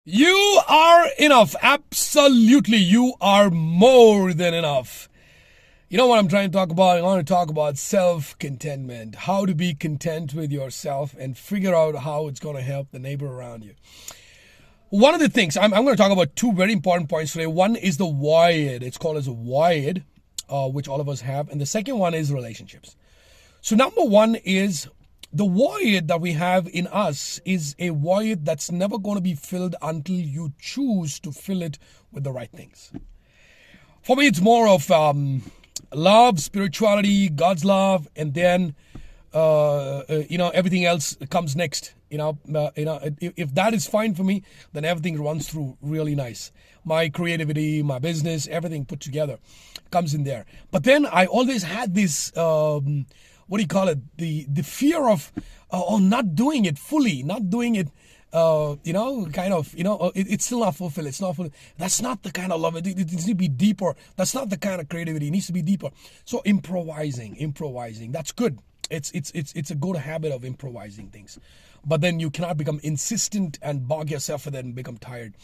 You are enough. Absolutely. You are more than enough. You know what I'm trying to talk about? I want to talk about self-contentment. How to be content with yourself and figure out how it's going to help the neighbor around you. One of the things, I'm going to talk about two very important points today. One is the void. It's called as a void, which all of us have. And the second one is relationships. So number one is the void that we have in us is a void that's never going to be filled until you choose to fill it with the right things. For me, it's more of love, spirituality, God's love, and then everything else comes next. If that is fine for me, then everything runs through really nice. My creativity, my business, everything put together comes in there. But then I always had this the fear of not doing it fully, not doing it it's still not fulfilled. It's not fulfilled. That's not the kind of love. It needs to be deeper. That's not the kind of creativity. It needs to be deeper. So improvising, that's good. It's a good habit of improvising things. But then you cannot become insistent and bog yourself with it and become tired.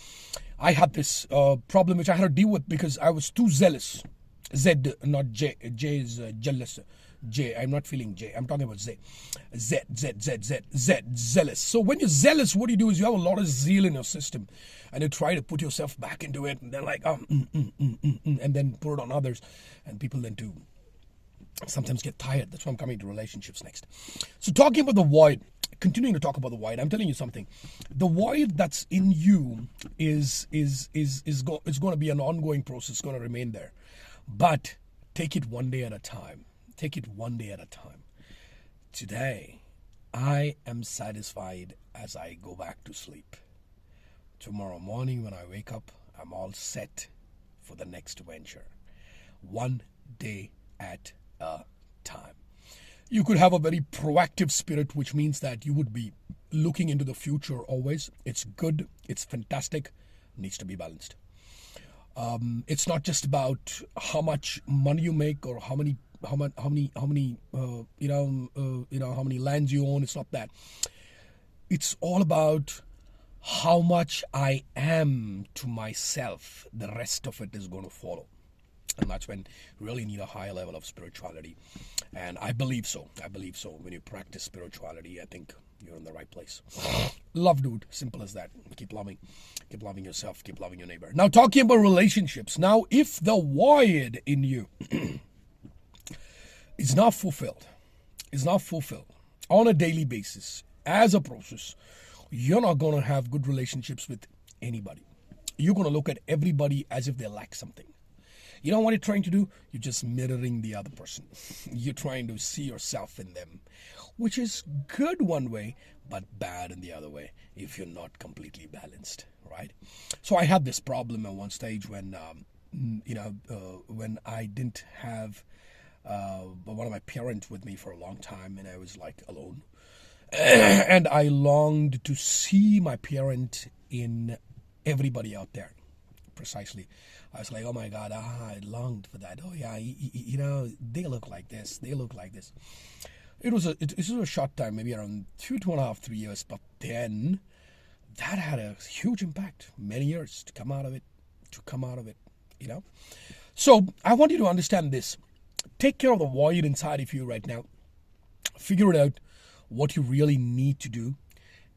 I had this problem which I had to deal with because I was too zealous. Z, not J. J is jealous. J, I'm not feeling J. I'm talking about Z. Z, zealous. So when you're zealous, what you do is you have a lot of zeal in your system and you try to put yourself back into it and then and then put it on others. And people then do sometimes get tired. That's why I'm coming to relationships next. So talking about the void, continuing to talk about the void, I'm telling you something. The void that's in you is going to be an ongoing process. It's going to remain there. But take it one day at a time. Take it one day at a time. Today, I am satisfied as I go back to sleep. Tomorrow morning when I wake up, I'm all set for the next venture. One day at a time. You could have a very proactive spirit, which means that you would be looking into the future always. It's good. It's fantastic. Needs to be balanced. It's not just about how much money you make or how many lands you own. It's not that. It's all about how much I am to myself. The rest of it is going to follow. And that's when you really need a higher level of spirituality. And I believe so. When you practice spirituality, I think you're in the right place. Love, dude. Simple as that. Keep loving yourself. Keep loving your neighbor. Now, talking about relationships. Now, if the void in you is not fulfilled on a daily basis, as a process, you're not going to have good relationships with anybody. You're going to look at everybody as if they lack something. You know what you're trying to do? You're just mirroring the other person. You're trying to see yourself in them, which is good one way, but bad in the other way if you're not completely balanced, right? So I had this problem at one stage when I didn't have one of my parents with me for a long time and I was like alone. And I longed to see my parent in everybody out there. Precisely. I was like, oh my God, I longed for that. Oh yeah, they look like this. It was a short time, maybe around 2.5, 3 years, but then that had a huge impact. Many years to come out of it. So I want you to understand this. Take care of the void inside of you right now. Figure it out, what you really need to do,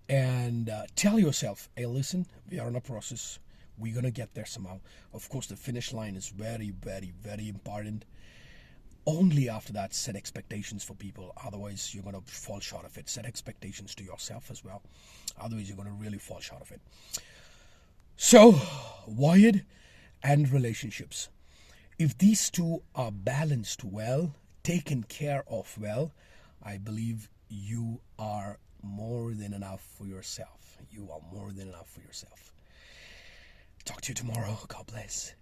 and tell yourself, hey, listen, we are in a process. We're going to get there somehow. Of course, the finish line is very, very, very important. Only after that, set expectations for people. Otherwise, you're going to fall short of it. Set expectations to yourself as well. Otherwise, you're going to really fall short of it. So, void and relationships. If these two are balanced well, taken care of well, I believe you are more than enough for yourself. You are more than enough for yourself. Talk to you tomorrow. God bless.